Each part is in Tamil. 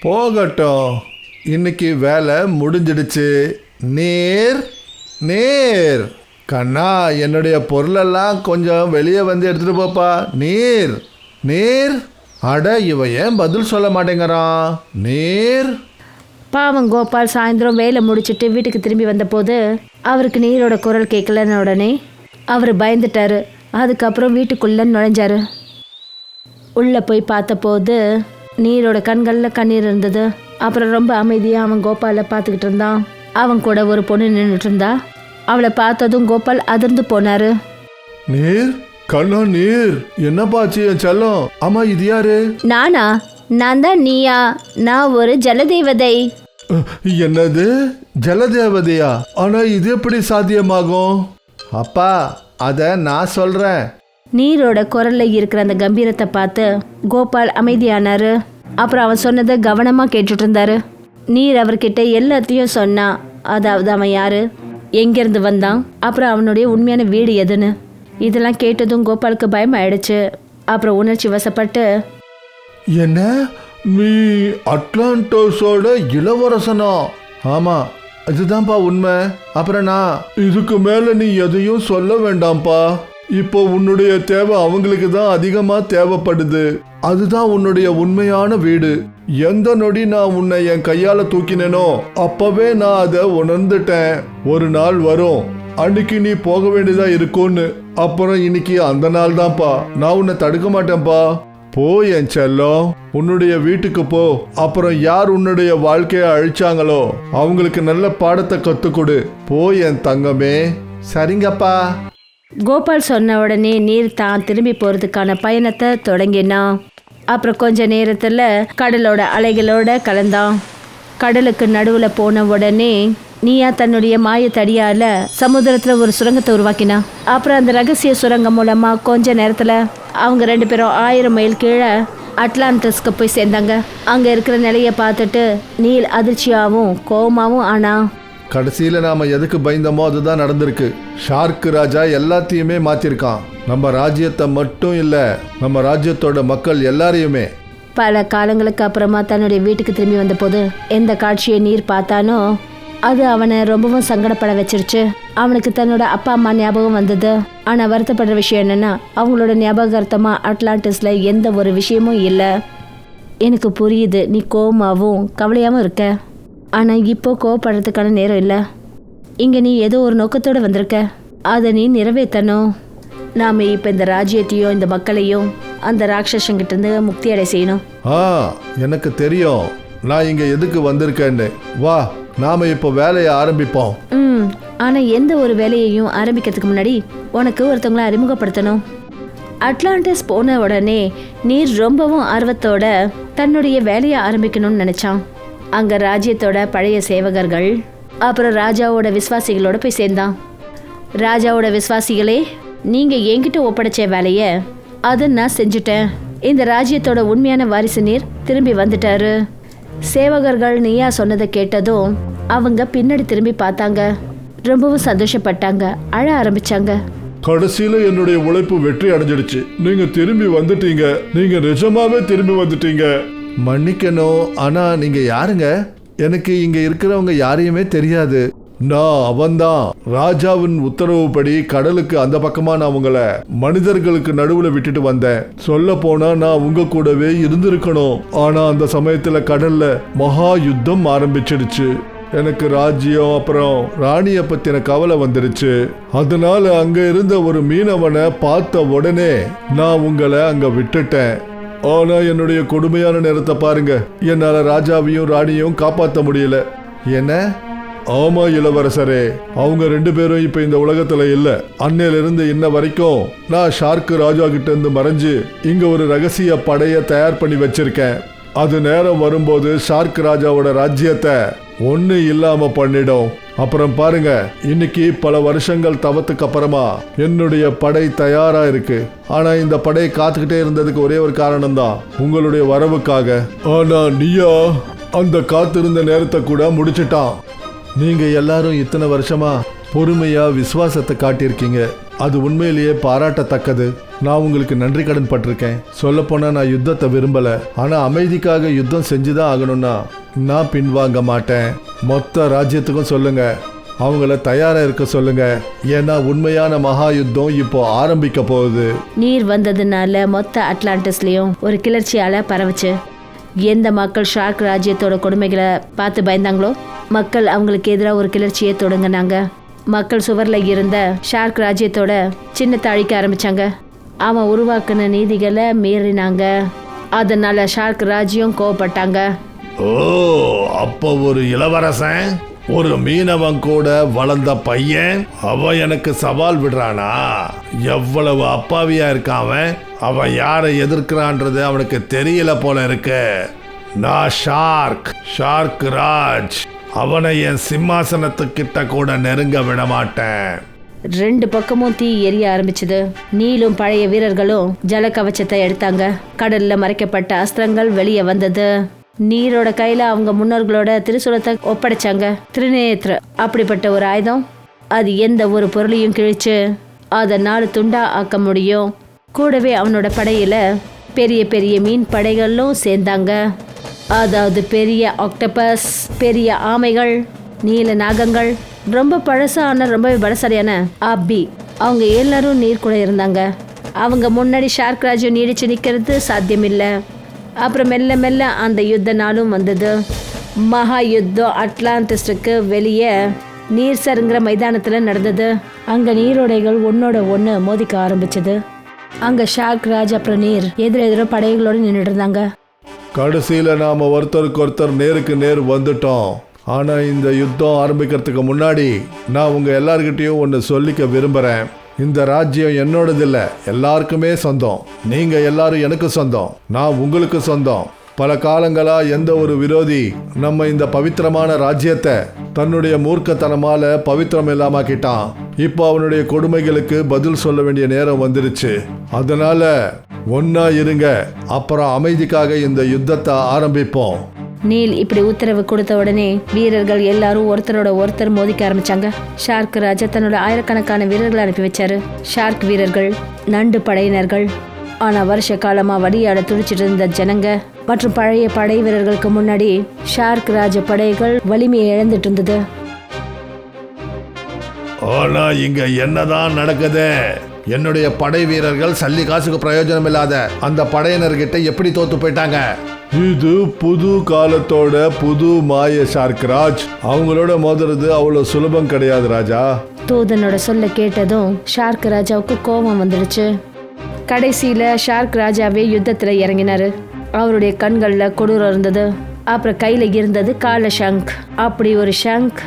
போகட்டும், இன்னைக்கு வேலை முடிஞ்சிடுச்சு. நேர் நேர் கண்ணா, என்னுடைய பொருளெல்லாம் கொஞ்சம் வெளியே வந்து எடுத்துட்டு போப்பா. நீர் நீர். அட, இவன் ஏன் பதில் சொல்ல மாட்டேங்கிறான்? நீர். பாவம் கோபால் சாயந்தரம் வேலை முடிச்சுட்டு வீட்டுக்கு திரும்பி வந்தபோது அவருக்கு நீரோட குரல் கேட்கலன்னு உடனே அவர் பயந்துட்டாரு. அதுக்கப்புறம் வீட்டுக்குள்ளே நுழைஞ்சாரு. உள்ளே போய் பார்த்தபோது நீரோட கண்களில் கண்ணீர் இருந்தது. அப்புறம் ரொம்ப அமைதியாக அவன் கோபாலை பார்த்துக்கிட்டு இருந்தான். அவன் கூட ஒரு பொண்ணு நின்றுட்டு இருந்தா. அவளை பார்த்ததும் கோபால் அதிர்ந்து போனாரு. நீர் கண்ணா, நீர் என்னப்பாச்சு என் செல்லம்? ஆமா, இது யாரு? நானா? நான் தான் நீயா. நான் ஒரு ஜலதேவதை. என்னது, ஜலதேவதையா? ஆனா இது எப்படி சாத்தியமாகும்? அப்பா, அத நான் சொல்றேன். நீரோட குரல்ல இருக்கிற அந்த கம்பீரத்தை பார்த்து கோபால் அமைதியானாரு. அப்புறம் அவன் சொன்னதை கவனமா கேட்டுட்டு இருந்தாரு. நீர் அவர்கிட்ட எல்லாத்தையும் சொன்னான். அதாவது அவன் யாரு, எங்கிருந்து வந்தான், அப்புறம் அவனுடைய உண்மையான வீடு எதுன்னு. இதெல்லாம் கேட்டதும் கோபாலுக்கு பயம் ஆயிடுச்சு. அப்புறம் உணர்ச்சி வசப்பட்டு, என்ன, நீ அட்லாண்டோஸோட இளவரசனா? ஆமா, அதுதான்ப்பா உண்மை. அப்புறம் நான் இதுக்கு மேல நீ எதையும் சொல்ல வேண்டாம்ப்பா. இப்போ உன்னுடைய தேவை அவங்களுக்கு தான் அதிகமா தேவைப்படுது. அதுதான் உன்னுடைய உண்மையான வீடு. எந்த நொடி நான் உன்னை என் கையால தூக்கினேனோ அப்பவே நான் அதை உணர்ந்துட்டேன். ஒரு நாள் வரும், அன்னைக்கு நீ போக வேண்டியதா இருக்கும்னு. அப்புறம் இன்னைக்கு அந்த நாள் தான்ப்பா. நான் உன்னை தடுக்க மாட்டேன்ப்பா. போ என் செல்லம், உன்னுடைய வீட்டுக்கு போ. அப்புறம் யார் உன்னுடைய வாழ்க்கையை அழிச்சாங்களோ அவங்களுக்கு நல்ல பாடத்தை கத்துக்கொடு. போ என் தங்கமே. சரிங்கப்பா. கோபால் சொன்ன உடனே நீர் தான் திரும்பி போறதுக்கான பயணத்தை தொடங்கினான். அப்புறம் கொஞ்ச நேரத்துல கடலோட அலைகளோட கலந்தான். கடலுக்கு நடுவுல போன உடனே நீயா தன்னுடைய மாயத்தடியால சமுத்திரத்துல ஒரு சுரங்கத்தை உருவாக்கினா. அப்புறம் அந்த ரகசிய சுரங்கம் மூலமா கொஞ்ச நேரத்துல அவங்க 2 பேரும் 1000 மைல் கீழே அட்லாண்டஸ்க்கு போய் சேர்ந்தாங்க. அங்க இருக்கிற நிலைய பார்த்துட்டு நீல் அதிர்ச்சியாவும் கோபமாவும் ஆனா. கடைசியில நாம எதுக்கு பயந்தோமோ அதுதான் நடந்திருக்கு. ஷார்க் ராஜா எல்லாத்தையுமே மாத்திருக்கான். நம்ம ராஜ்யத்தை மட்டும் இல்ல, நம்ம ராஜ்யத்தோட மக்கள் எல்லாரையுமே. பல காலங்களுக்கு அப்புறமா தன்னுடைய வீட்டுக்கு திரும்பி வந்த போது எந்த காட்சியை நீர் பார்த்தானோ அது அவனை ரொம்பவும் சங்கடப்பட வச்சிருச்சு. அவனுக்கு தன்னோட அப்பா அம்மா ஞாபகம் வந்தது. ஆனா வருத்தப்படுற விஷயம் என்னன்னா அவங்களோட ஞாபகார்த்தமா அட்லாண்டிஸ்ல எந்த ஒரு விஷயமும் இல்லை. எனக்கு புரியுது, நீ கோவமாவும் கவலையாவும் இருக்க. ஆனா இப்போ கோவப்படுறதுக்கான நேரம் இல்லை. இங்க நீ ஏதோ ஒரு நோக்கத்தோட வந்திருக்க. அதை நீ நிறைவேற்றணும். நாம இப்ப இந்த ராஜ்யத்தையும் இந்த மக்களையும் அந்த ராட்சசங்கிட்ட இருந்து முக்தி அடை செய்யணும். எனக்கு தெரியும் நான் இங்க எதுக்கு வந்திருக்கேன்னு. வா, நாம இப்போ வேலையை ஆரம்பிப்போம். ஆனா எந்த ஒரு வேலையையும் ஆரம்பிக்கிறதுக்கு முன்னாடி உனக்கு ஒருத்தவங்களை அறிமுகப்படுத்தணும். அட்லாண்டிஸ் போன உடனே நீர் ரொம்பவும் ஆர்வத்தோட தன்னுடைய வேலையை ஆரம்பிக்கணும்னு நினைச்சான். அங்க ராஜ்யத்தோட பழைய சேவகர்கள் அப்புறம் ராஜாவோட விசுவாசிகளோட போய் சேர்ந்தான். ராஜாவோட விசுவாசிகளே, நீங்க என்கிட்ட ஒப்படைச்ச வேலைய அதை நான் செஞ்சுட்டேன். இந்த ராஜ்யத்தோட உண்மையான வாரிசு நீர் திரும்பி வந்துட்டாரு. சேவகர்கள் நீயா சொன்னதை கேட்டதும் அவங்க பின்னாடி திரும்பி பார்த்தாங்க. ரொம்பவும் சந்தோஷப்பட்டாங்க, அழ ஆரம்பிச்சாங்க. கடைசியில என்னுடைய உழைப்பு வெற்றி அடைஞ்சிடுச்சு. நீங்க திரும்பி வந்துட்டீங்க. நீங்க நிஜமாவே திரும்பி வந்துட்டீங்க. மன்னிக்கணும், ஆனா நீங்க யாருங்க? எனக்கு இங்க இருக்கிறவங்க யாரையுமே தெரியாது. நான் அவன்தான். ராஜாவின் உத்தரவுப்படி கடலுக்கு அந்த பக்கமா நான் உங்களை மனிதர்களுக்கு நடுவுல விட்டுட்டு வந்தேன். சொல்ல போனா நான் உங்க கூடவே இருந்திருக்கணும். ஆனா அந்த சமயத்துல கடல்ல மகா யுத்தம் ஆரம்பிச்சிடுச்சு. எனக்கு ராஜ்யம் அப்புறம் ராணிய பத்தின கவலை வந்துடுச்சு. அதனால அங்க இருந்த ஒரு மீனவனை பார்த்த உடனே நான் உங்களை அங்க விட்டுட்டேன். ஆனா என்னுடைய கொடுமையான நேரத்தை பாருங்க. என்னால ராஜாவையும் ராணியும் காப்பாற்ற முடியல. என்ன? ஆமா இளவரசரே, அவங்க 2 பேரும் இப்ப இந்த உலகத்துல இல்ல. அன்னையில இருந்து இன்ன வரைக்கும் நான் ஷார்க் ராஜா கிட்ட இருந்து மறைஞ்சு இங்க ஒரு ரகசிய படைய தயார் பண்ணி வச்சிருக்கேன். அது நேரம் வரும்போது ஷார்க் ராஜாவோட ராஜ்யத்தை ஒண்ணு இல்லாம பண்ணிடும். அப்புறம் பாருங்க, இன்னைக்கு பல வருஷங்கள் தவத்துக்கு அப்புறமா என்னுடைய படை தயாரா இருக்கு. ஆனா இந்த படை காத்துக்கிட்டே இருந்ததுக்கு ஒரே ஒரு காரணம் தான், உங்களுடைய வரவுக்காக. ஆனா நீயா அந்த காத்திருந்த நேரத்தை கூட முடிச்சிட்டான். நீங்க எல்லாரும் இத்தனை வருஷமா பொறுமையா விசுவாசத்தை காட்டியிருக்கீங்க. அது உண்மையிலேயே பாராட்டத்தக்கது. நான் உங்களுக்கு நன்றி கடன் பட்டிருக்கேன். சொல்லப்போனா நான் யுத்தத்தை விரும்பல, ஆனா அமைதிக்காக யுத்தம் செஞ்சுதான் ஆகணும்னா நான் பின்வாங்க மாட்டேன். மொத்த ராஜ்யத்துக்கும் சொல்லுங்க, அவங்கள தயாரா இருக்க சொல்லுங்க. ஏன்னா உண்மையான மகா யுத்தம் இப்போ ஆரம்பிக்க போகுது. நீர் வந்ததுனால மொத்த அட்லாண்டிஸ்லயும் ஒரு கிளர்ச்சியால பரவுச்சு. எந்த மக்கள் ஷார்க் ராஜ்யத்தோட கொடுமைகளை பார்த்து பயந்தாங்களோ மக்கள் அவங்களுக்கு எதிராக ஒரு கிளர்ச்சியை தொடங்கினாங்க. மக்கள் சுவர்ல இருந்த ஷார்க் ராஜ்யத்தோட சின்னத்தை அழிக்க ஆரம்பிச்சாங்க. அவன் உருவாக்குன நீதிகளை மீறினாங்க. அதனால ஷார்க் ராஜ்யம் கோவப்பட்டாங்க. ஓ, அப்போ ஒரு இளவரசன், ஒரு மீனவன் கூட வளர்ந்த பையன், அவன் எனக்கு சவால் விடுறானா? எவ்வளவு அப்பாவியா இருக்கான் அவன் யாரை எதிர்க்கிறான்றது அவனுக்கு தெரியல போல இருக்கு. நான் ஷார்க் ராஜ், அவனை என் சிம்மாசனத்துக்கிட்ட கூட நெருங்க விட மாட்டேன். 2 பக்கமும் தீ எரிய ஆரம்பிச்சது. நீலும் பழைய வீரர்களும் ஜல கவச்சத்தை எடுத்தாங்க. கடல்ல மறைக்கப்பட்ட அஸ்திரங்கள் வெளியே வந்தது. நீரோட கையில அவங்க முன்னோர்களோட திருசூலத்தை ஒப்படைச்சாங்க. திருநேத்ர அப்படிப்பட்ட ஒரு ஆயுதம், அது எந்த ஒரு பொருளையும் கிழிச்சு அதை 4 துண்டா ஆக்க முடியும். கூடவே அவனோட படையில பெரிய பெரிய மீன் படைகளும் சேர்ந்தாங்க. அதாவது பெரிய ஆக்டோபஸ், பெரிய ஆமைகள், நீல நாகங்கள், ரொம்ப பழசான ரொம்பவே பலசாலியான ஆப்பி, அவங்க எல்லாரும் நீர் கூட இருந்தாங்க. அவங்க முன்னாடி ஷார்க் ராஜ்யம் நீடிச்சு நிற்கிறது சாத்தியமில்லை. அப்புறம் மெல்ல மெல்ல அந்த யுத்த நாளும் வந்தது. மகா யுத்தம் அட்லாண்டிஸ்டுக்கு வெளியே நீர் சருங்கிற மைதானத்தில் நடந்தது. அங்கே நீரோடைகள் ஒன்னோட ஒன்று மோதிக்க ஆரம்பிச்சது. அங்கே ஷார்க் ராஜ் அப்புறம் நீர் எதிரெதிர படைகளோடு நின்றுட்டு இருந்தாங்க. கடைசியில நாம ஒருத்தருக்கு ஒருத்தர் நேருக்கு நேர் வந்துட்டோம். ஆனா இந்த யுத்தம் ஆரம்பிக்கிறதுக்கு முன்னாடி நான் உங்க எல்லார்கிட்டையும் ஒன்று சொல்லிக்க விரும்புறேன். இந்த ராஜ்யம் என்னோடது இல்லை, எல்லாருக்குமே சொந்தம். நீங்க எல்லாரும் எனக்கு சொந்தம், நான் உங்களுக்கு சொந்தம். பல காலங்களா எந்த ஒரு விரோதி நம்ம இந்த பவித்திரமான ராஜ்யத்தை தன்னுடைய மூர்க்கத்தனமால பவித்திரம் இல்லாமக்கிட்டான். இப்போ அவனுடைய கொடுமைகளுக்கு பதில் சொல்ல வேண்டிய நேரம் வந்துருச்சு. அதனால ஒன்னா இருங்க, அப்புறம் அமைதிக்காக இந்த யுத்தத்தை ஆரம்பிப்போம். நீல் இப்படி உத்தரவு கொடுத்த உடனே வீரர்கள் எல்லாரும் ஒருத்தரோட ஒருத்தர் மோதிக்க ஆரம்பிச்சாங்க. ஷார்க் ராஜா தன்னோட ஆயிரக்கணக்கான வீரர்களை அனுப்பி வச்சாரு. ஷார்க் வீரர்கள், நண்டு படையினர்கள். ஆனா வருஷ காலமா வடியாட துடிச்சிட்டு இருந்த ஜனங்க மற்றும் பழைய படை வீரர்களுக்கு முன்னாடி ஷார்க் ராஜ படைகள் வலிமையை இழந்துட்டு இருந்தது. ஆனா இங்க என்னதான் நடக்குது? என்னுடைய படை வீரர்கள் சல்லி காசுக்கு பிரயோஜனம் இல்லாத அந்த படையினர்கிட்ட எப்படி தோத்து போயிட்டாங்க? இது புது காலத்தோட புது மாய ஷார்க் ராஜ். அவங்களோட மோதுறது அவ்வளவு சுலபம் கிடையாது ராஜா. தூதனோட சொல்ல கேட்டதும் ஷார்க் ராஜாவுக்கு கோபம் வந்துடுச்சு. கடைசியில ஷார்க் ராஜாவே யுத்தத்துல இறங்கினாரு. அவருடைய கண்கள்ல கொடூரம் இருந்தது. அப்புறம் கையில இருந்தது கால ஷங்க். அப்படி ஒரு ஷங்க்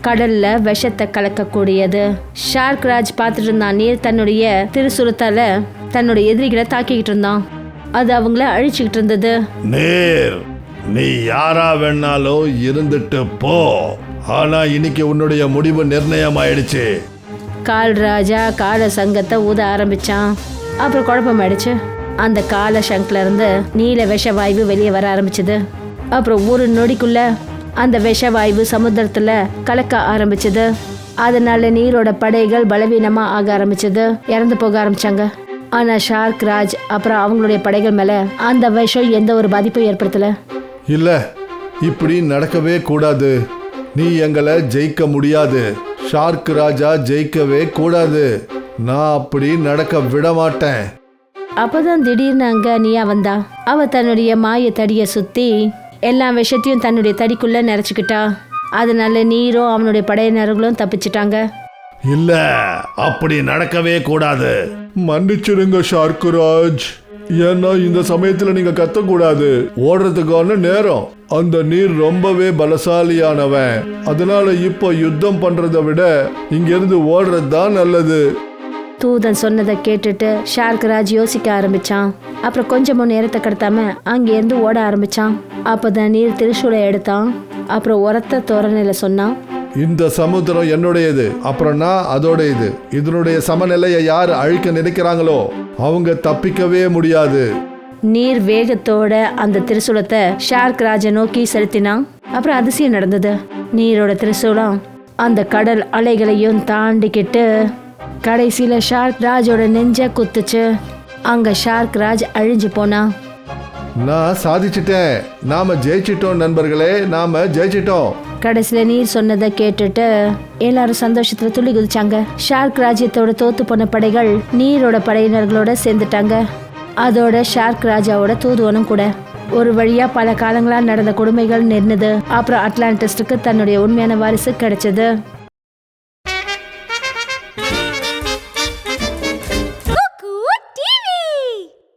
கடல்ல விஷத்தை கலக்கக்கூடியது. ஷார்க் ராஜ் பார்த்துட்டு இருந்தான். நீர் தன்னுடைய திருசுரத்தால தன்னுடைய எதிரிகளை தாக்கிக்கிட்டு இருந்தான். அது அவங்கள அழிச்சுக்கிட்டு இருந்தது. நீர், நீ யாரா வேணாலும் இருந்துட்டு போ, ஆனா இன்னைக்கு உன்னுடைய முடிவு நிர்ணயமாயிடுச்சு. கால் ராஜா கால சங்கத்தை ஊத ஆரம்பிச்சான். அப்புறம் குழப்பம் ஆயிடுச்சு. அந்த கால சங்க்ல இருந்து நீல விஷவாயு வெளியே வர ஆரம்பிச்சது. அப்புறம் ஒரு நொடிக்குள்ள அந்த விஷவாயு சமுத்திரத்துல கலக்க ஆரம்பிச்சது. அதனால நீரோட படைகள் பலவீனமா ஆக ஆரம்பிச்சது, இறந்து போக ஆரம்பிச்சாங்க. ஆனா ஷார்க் ராஜ் அப்புறம் அவங்களுடைய படைகள் மேல அந்த விஷம் எந்த ஒரு பாதிப்பும் ஏற்படுத்தல. இல்ல, இப்படி நடக்கவே கூடாது. நீ எங்களை ஜெயிக்க முடியாது. ஷார்க் ராஜா ஜெயிக்கவே கூடாது. நான் அப்படி நடக்க விட மாட்டேன். அப்பதான் திடீர்னு அங்க நீயா வந்தா. அவ தன்னுடைய மாய தடிய சுத்தி எல்லா விஷத்தையும் தன்னுடைய தடிக்குள்ள நிறைச்சுக்கிட்டா. அதனால நீரும் அவனுடைய படையினர்களும் தப்பிச்சிட்டாங்க. இல்ல, அப்படி நடக்கவே கூடாது. மன்னிச்சிடுங்க ஷார்க் ராஜ். ஏன்னா இந்த சமயத்துல நீங்க கத்தக்கூடாது. ஓடுறதுக்கான நேரம். அந்த நீர் ரொம்பவே பலசாலியானவன். அதனால இப்போ யுத்தம் பண்றதை விட இங்க இருந்து ஓடுறது தான் நல்லது. தூதன் சொன்னதை கேட்டுட்டு ஷார்க் ராஜ் யோசிக்க ஆரம்பிச்சான். அப்புறம் கொஞ்சமும் நேரத்தை கடத்தாம அங்கேருந்து ஓட ஆரம்பிச்சான். அப்பதான் நீர் திரிசூலை எடுத்தான். அப்புறம் உரத்த தோரணையில சொன்னான், இந்த சமுத்திரம் என்னுடையது, அப்புறம் நான் அதோட இது. இதனுடைய சமநிலையை யார் அழிக்க நினைக்கிறாங்களோ அவங்க தப்பிக்கவே முடியாது. நீர் வேகத்தோட அந்த திரிசூலத்தை ஷார்க் ராஜை நோக்கி செலுத்தினான். அப்புறம் அதிசயம் நடந்தது. நீரோட திரிசூலம் அந்த கடல் அலைகளையும் தாண்டிக்கிட்டு கடைசியில ஷார்க் ராஜோட நெஞ்ச குத்துச்சு. அங்க ஷார்க் ராஜ் அழிஞ்சு போனா. நான் சாதிச்சிட்டேன், நாம ஜெயிச்சிட்டோம் நண்பர்களே, நாம ஜெயிச்சிட்டோம். கடைசியில நீர் சொன்னதை கேட்டுட்டு எல்லாரும் சந்தோஷத்துல துள்ளி குதிச்சாங்க. ஷார்க் ராஜ்யத்தோட தோத்து போன படைகள் நீரோட படையினர்களோட சேர்ந்துட்டாங்க. அதோட ஷார்க் ராஜாவோட தூதுவனும் கூட. ஒரு வழியா பல காலங்களா நடந்த கொடுமைகள் நின்னுது. அப்புறம் அட்லாண்டிஸ்டுக்கு தன்னுடைய உண்மையான வாரிசு கிடைச்சது.